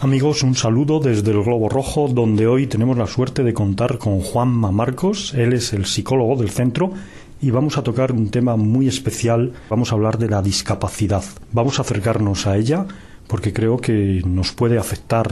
Amigos, un saludo desde el Globo Rojo, donde hoy tenemos la suerte de contar con Juanma Marcos. Él es el psicólogo del centro y vamos a tocar un tema muy especial. Vamos a hablar de la discapacidad. Vamos a acercarnos a ella porque creo que nos puede afectar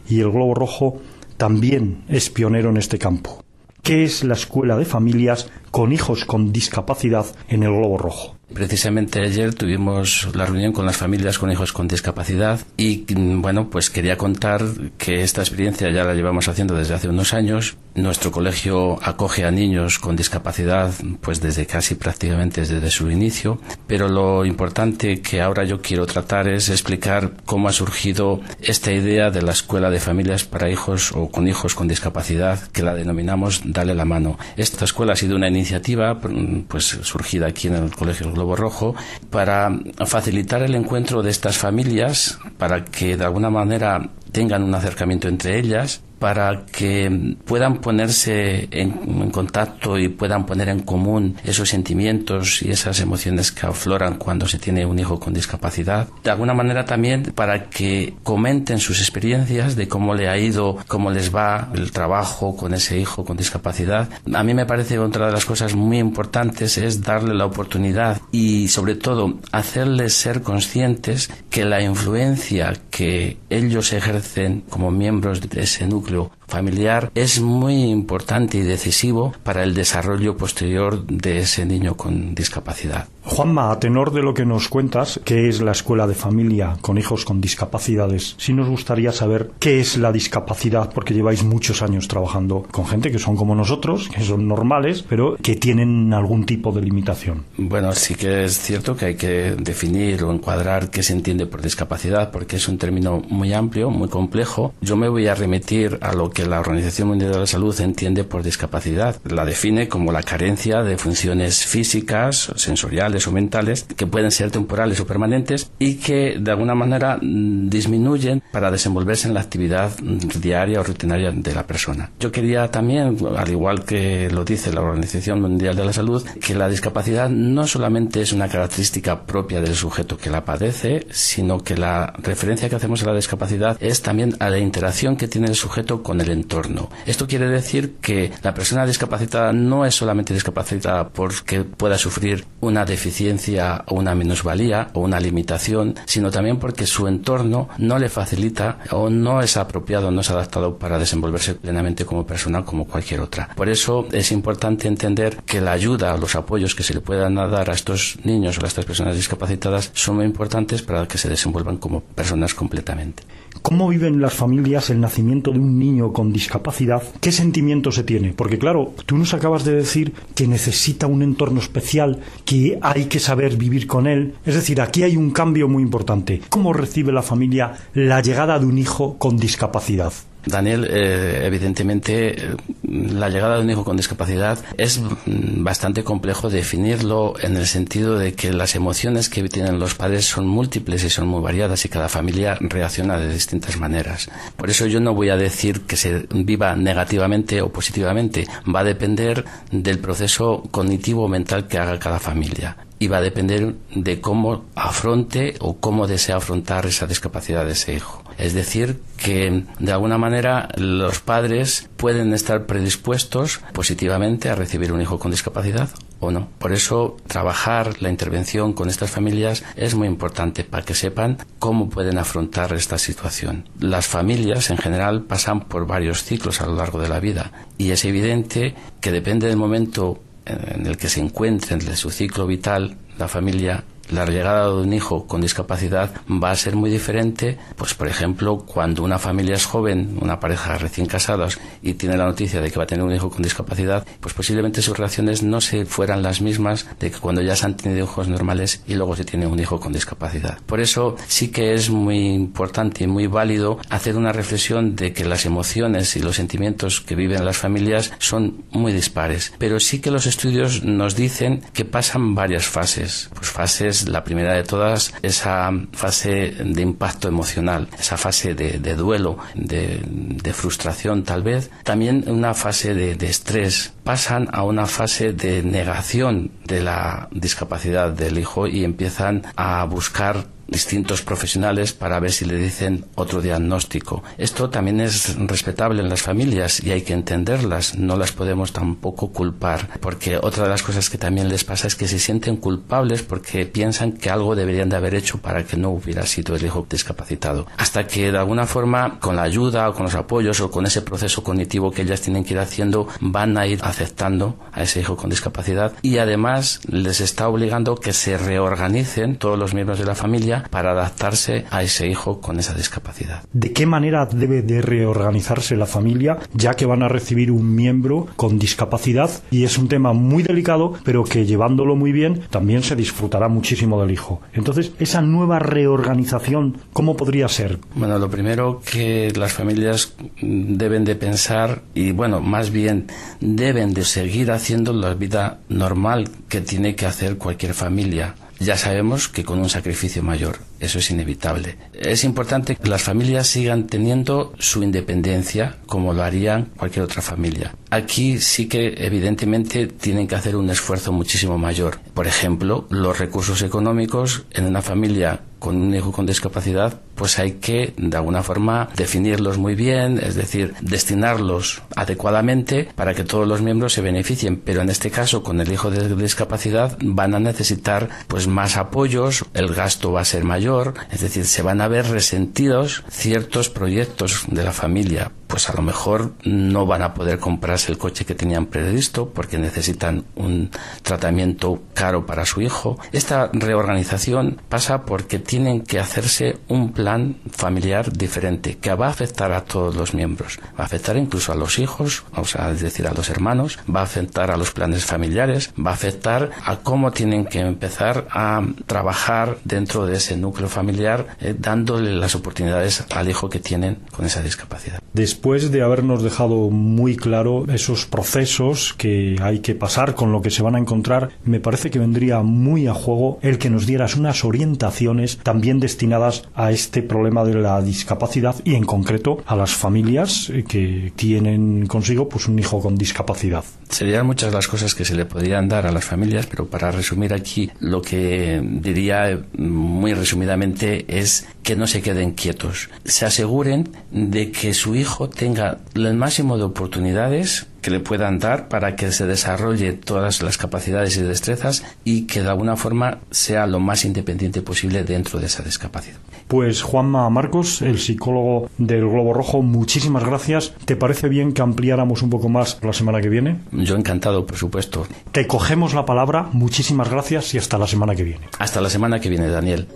y el Globo Rojo también es pionero en este campo. ¿Qué es la Escuela de Familias con Hijos con Discapacidad en el Globo Rojo? Precisamente ayer tuvimos la reunión con las familias con hijos con discapacidad y bueno, pues quería contar que esta experiencia ya la llevamos haciendo desde hace unos años. Nuestro colegio acoge a niños con discapacidad pues desde casi prácticamente desde su inicio, pero lo importante que ahora yo quiero tratar es explicar cómo ha surgido esta idea de la Escuela de Familias para hijos o con hijos con discapacidad, que la denominamos Dale la Mano. Esta escuela ha sido una iniciativa pues surgida aquí en el Colegio Globo Rojo para facilitar el encuentro de estas familias, para que de alguna manera tengan un acercamiento entre ellas, para que puedan ponerse en contacto y puedan poner en común esos sentimientos y esas emociones que afloran cuando se tiene un hijo con discapacidad. De alguna manera también para que comenten sus experiencias de cómo le ha ido, cómo les va el trabajo con ese hijo con discapacidad. A mí me parece que otra de las cosas muy importantes es darle la oportunidad y sobre todo hacerles ser conscientes que la influencia que ellos ejercen como miembros de ese núcleo familiar es muy importante y decisivo para el desarrollo posterior de ese niño con discapacidad. Juanma, a tenor de lo que nos cuentas, ¿qué es la Escuela de Familia con Hijos con Discapacidades? Sí nos gustaría saber qué es la discapacidad, porque lleváis muchos años trabajando con gente que son como nosotros, que son normales, pero que tienen algún tipo de limitación. Bueno, sí que es cierto que hay que definir o encuadrar qué se entiende por discapacidad, porque es un término muy amplio, muy complejo. Yo me voy a remitir a lo que la Organización Mundial de la Salud entiende por discapacidad. La define como la carencia de funciones físicas, sensoriales o mentales, que pueden ser temporales o permanentes y que de alguna manera disminuyen para desenvolverse en la actividad diaria o rutinaria de la persona. Yo quería también, al igual que lo dice la Organización Mundial de la Salud, que la discapacidad no solamente es una característica propia del sujeto que la padece, sino que la referencia que hacemos a la discapacidad es también a la interacción que tiene el sujeto con el entorno. Esto quiere decir que la persona discapacitada no es solamente discapacitada porque pueda sufrir una deficiencia o una minusvalía o una limitación, sino también porque su entorno no le facilita o no es apropiado, no es adaptado para desenvolverse plenamente como persona como cualquier otra. Por eso es importante entender que la ayuda o los apoyos que se le puedan dar a estos niños o a estas personas discapacitadas son muy importantes para que se desenvuelvan como personas completamente. ¿Cómo viven las familias el nacimiento de un niño con discapacidad? ¿Qué sentimiento se tiene? Porque claro, tú nos acabas de decir que necesita un entorno especial, que hay que saber vivir con él. Es decir, aquí hay un cambio muy importante. ¿Cómo recibe la familia la llegada de un hijo con discapacidad? Daniel, evidentemente la llegada de un hijo con discapacidad es bastante complejo definirlo en el sentido de que las emociones que tienen los padres son múltiples y son muy variadas y cada familia reacciona de distintas maneras. Por eso yo no voy a decir que se viva negativamente o positivamente. Va a depender del proceso cognitivo o mental que haga cada familia. Y va a depender de cómo afronte o cómo desea afrontar esa discapacidad de ese hijo. Es decir, que de alguna manera los padres pueden estar predispuestos positivamente a recibir un hijo con discapacidad o no. Por eso trabajar la intervención con estas familias es muy importante para que sepan cómo pueden afrontar esta situación. Las familias en general pasan por varios ciclos a lo largo de la vida y es evidente que depende del momento en el que se encuentren de su ciclo vital, la familia, la llegada de un hijo con discapacidad va a ser muy diferente, pues por ejemplo, cuando una familia es joven, una pareja recién casados y tiene la noticia de que va a tener un hijo con discapacidad, pues posiblemente sus reacciones no se fueran las mismas de que cuando ya se han tenido hijos normales y luego se tiene un hijo con discapacidad. Por eso sí que es muy importante y muy válido hacer una reflexión de que las emociones y los sentimientos que viven las familias son muy dispares, pero sí que los estudios nos dicen que pasan varias fases, pues fases. La primera de todas, esa fase de impacto emocional, esa fase de duelo, de frustración tal vez. También una fase de estrés. Pasan a una fase de negación de la discapacidad del hijo y empiezan a buscar distintos profesionales para ver si le dicen otro diagnóstico. Esto también es respetable en las familias y hay que entenderlas, no las podemos tampoco culpar, porque otra de las cosas que también les pasa es que se sienten culpables porque piensan que algo deberían de haber hecho para que no hubiera sido el hijo discapacitado. Hasta que de alguna forma, con la ayuda o con los apoyos o con ese proceso cognitivo que ellas tienen que ir haciendo, van a ir aceptando a ese hijo con discapacidad, y además les está obligando que se reorganicen todos los miembros de la familia para adaptarse a ese hijo con esa discapacidad. ¿De qué manera debe de reorganizarse la familia, ya que van a recibir un miembro con discapacidad? Y es un tema muy delicado, pero que llevándolo muy bien también se disfrutará muchísimo del hijo. Entonces, esa nueva reorganización, ¿cómo podría ser? Bueno, lo primero que las familias deben de pensar, y bueno, más bien deben de seguir haciendo la vida normal que tiene que hacer cualquier familia. Ya sabemos que con un sacrificio mayor, eso es inevitable. Es importante que las familias sigan teniendo su independencia como lo harían cualquier otra familia. Aquí sí que evidentemente tienen que hacer un esfuerzo muchísimo mayor. Por ejemplo, los recursos económicos en una familia con un hijo con discapacidad, pues hay que de alguna forma definirlos muy bien, es decir, destinarlos adecuadamente para que todos los miembros se beneficien, pero en este caso con el hijo de discapacidad van a necesitar pues más apoyos, el gasto va a ser mayor, es decir, se van a ver resentidos ciertos proyectos de la familia. Pues a lo mejor no van a poder comprarse el coche que tenían previsto porque necesitan un tratamiento caro para su hijo. Esta reorganización pasa porque tienen que hacerse un plan familiar diferente que va a afectar a todos los miembros. Va a afectar incluso a los hijos, o sea, es decir, a los hermanos, va a afectar a los planes familiares, va a afectar a cómo tienen que empezar a trabajar dentro de ese núcleo familiar, dándole las oportunidades al hijo que tienen con esa discapacidad. Después de habernos dejado muy claro esos procesos que hay que pasar, con lo que se van a encontrar, me parece que vendría muy a juego el que nos dieras unas orientaciones también destinadas a este problema de la discapacidad y en concreto a las familias que tienen consigo pues un hijo con discapacidad. Serían muchas las cosas que se le podrían dar a las familias, pero para resumir aquí lo que diría muy resumidamente es que no se queden quietos. Se aseguren de que su hijo tenga el máximo de oportunidades que le puedan dar para que se desarrolle todas las capacidades y destrezas y que de alguna forma sea lo más independiente posible dentro de esa discapacidad. Pues Juanma Marcos, el psicólogo del Globo Rojo, muchísimas gracias. ¿Te parece bien que ampliáramos un poco más la semana que viene? Yo encantado, por supuesto. Te cogemos la palabra, muchísimas gracias y hasta la semana que viene. Hasta la semana que viene, Daniel.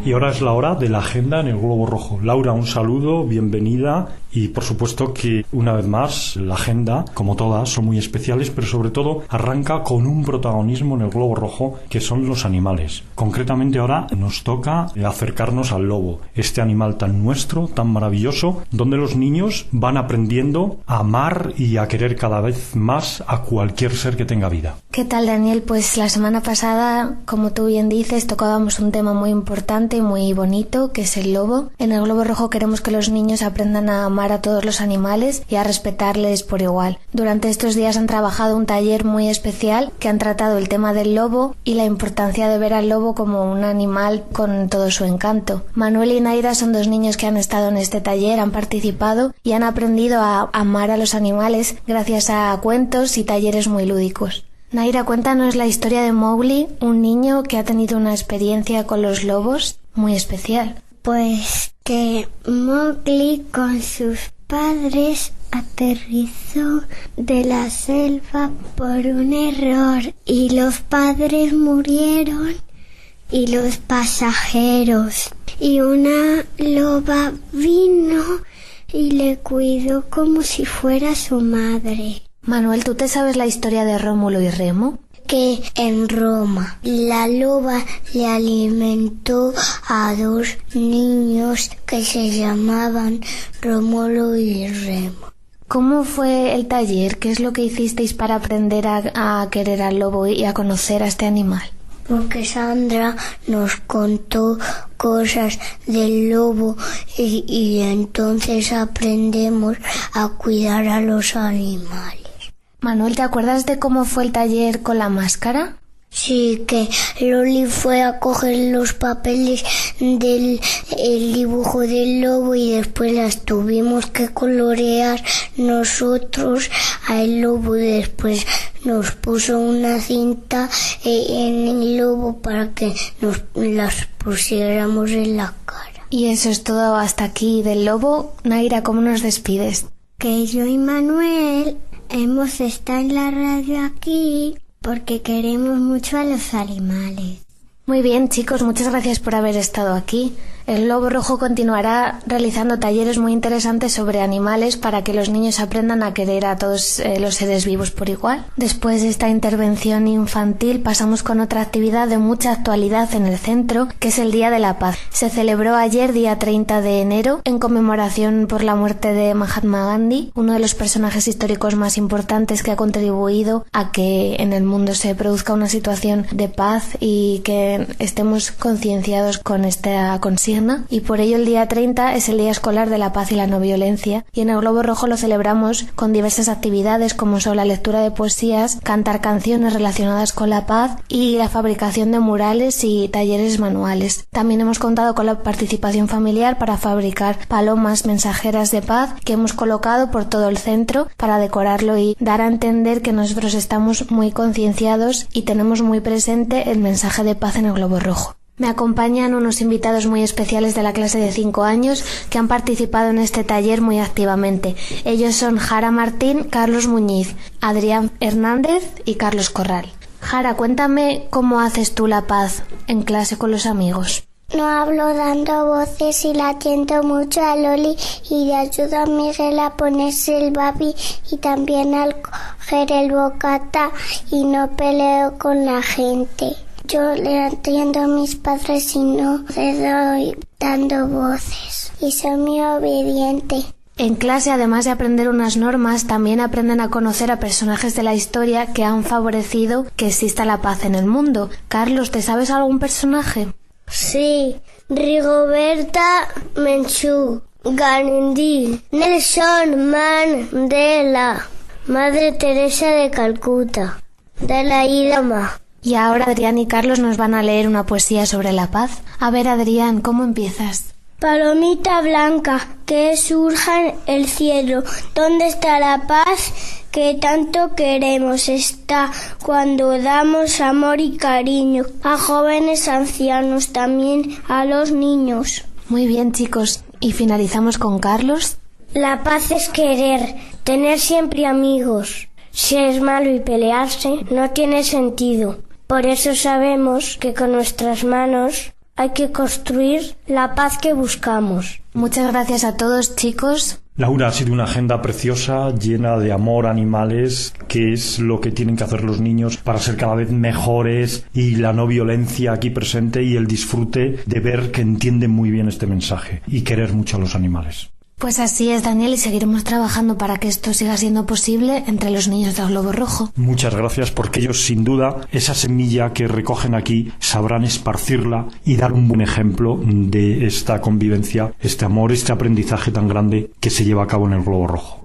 Y ahora es la hora de la agenda en el Globo Rojo. Laura, un saludo, bienvenida. Y por supuesto que una vez más la agenda, como todas, son muy especiales, pero sobre todo arranca con un protagonismo en el Globo Rojo que son los animales. Concretamente ahora nos toca acercarnos al lobo, este animal tan nuestro, tan maravilloso, donde los niños van aprendiendo a amar y a querer cada vez más a cualquier ser que tenga vida. ¿Qué tal, Daniel? Pues la semana pasada, como tú bien dices, tocábamos un tema muy importante, muy bonito, que es el lobo. En el Globo Rojo queremos que los niños aprendan a amar a todos los animales y a respetarles por igual. Durante estos días han trabajado un taller muy especial que han tratado el tema del lobo y la importancia de ver al lobo como un animal con todo su encanto. Manuel y Naira son dos niños que han estado en este taller, han participado y han aprendido a amar a los animales gracias a cuentos y talleres muy lúdicos. Naira, cuéntanos la historia de Mowgli, un niño que ha tenido una experiencia con los lobos muy especial. Pues que Mowgli con sus padres aterrizó de la selva por un error y los padres murieron y los pasajeros, y una loba vino y le cuidó como si fuera su madre. Manuel, ¿tú te sabes la historia de Rómulo y Remo? Que en Roma la loba le alimentó a dos niños que se llamaban Rómulo y Remo. ¿Cómo fue el taller? ¿Qué es lo que hicisteis para aprender a querer al lobo y a conocer a este animal? porque Sandra nos contó cosas del lobo y entonces aprendemos a cuidar a los animales. Manuel, ¿te acuerdas de cómo fue el taller con la máscara? Sí, que Loli fue a coger los papeles del dibujo del lobo y después las tuvimos que colorear nosotros al lobo. Después nos puso una cinta en el lobo para que nos las pusiéramos en la cara. Y eso es todo hasta aquí del lobo. Naira, ¿cómo nos despides? Que yo y Manuel hemos estado en la radio aquí porque queremos mucho a los animales. Muy bien, chicos, muchas gracias por haber estado aquí. El Globo Rojo continuará realizando talleres muy interesantes sobre animales para que los niños aprendan a querer a todos los seres vivos por igual. Después de esta intervención infantil pasamos con otra actividad de mucha actualidad en el centro, que es el Día de la Paz. Se celebró ayer, día 30 de enero, en conmemoración por la muerte de Mahatma Gandhi, uno de los personajes históricos más importantes que ha contribuido a que en el mundo se produzca una situación de paz y que estemos concienciados con esta consigna. Y por ello el día 30 es el Día Escolar de la Paz y la No Violencia, y en el Globo Rojo lo celebramos con diversas actividades como son la lectura de poesías, cantar canciones relacionadas con la paz y la fabricación de murales y talleres manuales. También hemos contado con la participación familiar para fabricar palomas mensajeras de paz que hemos colocado por todo el centro para decorarlo y dar a entender que nosotros estamos muy concienciados y tenemos muy presente el mensaje de paz en el Globo Rojo. Me acompañan unos invitados muy especiales de la clase de 5 años que han participado en este taller muy activamente. Ellos son Jara Martín, Carlos Muñiz, Adrián Hernández y Carlos Corral. Jara, cuéntame cómo haces tú la paz en clase con los amigos. No hablo dando voces y la atiendo mucho a Loli y le ayudo a Miguel a ponerse el babi y también al coger el bocata y no peleo con la gente. Yo le atiendo a mis padres y no le doy dando voces. Y soy muy obediente. En clase, además de aprender unas normas, también aprenden a conocer a personajes de la historia que han favorecido que exista la paz en el mundo. Carlos, ¿te sabes algún personaje? Sí, Rigoberta Menchú, Gandhi, Nelson Mandela, Madre Teresa de Calcuta, Dalai Lama. Y ahora Adrián y Carlos nos van a leer una poesía sobre la paz. A ver, Adrián, ¿cómo empiezas? Palomita blanca, que surja el cielo, ¿dónde está la paz que tanto queremos? Está cuando damos amor y cariño a jóvenes, ancianos, también a los niños. Muy bien, chicos. Y finalizamos con Carlos. La paz es querer, tener siempre amigos. Si es malo y pelearse, no tiene sentido. Por eso sabemos que con nuestras manos hay que construir la paz que buscamos. Muchas gracias a todos, chicos. Laura, ha sido una agenda preciosa, llena de amor a animales, que es lo que tienen que hacer los niños para ser cada vez mejores, y la no violencia aquí presente y el disfrute de ver que entienden muy bien este mensaje y querer mucho a los animales. Pues así es, Daniel, y seguiremos trabajando para que esto siga siendo posible entre los niños del Globo Rojo. Muchas gracias, porque ellos, sin duda, esa semilla que recogen aquí, sabrán esparcirla y dar un buen ejemplo de esta convivencia, este amor, este aprendizaje tan grande que se lleva a cabo en el Globo Rojo.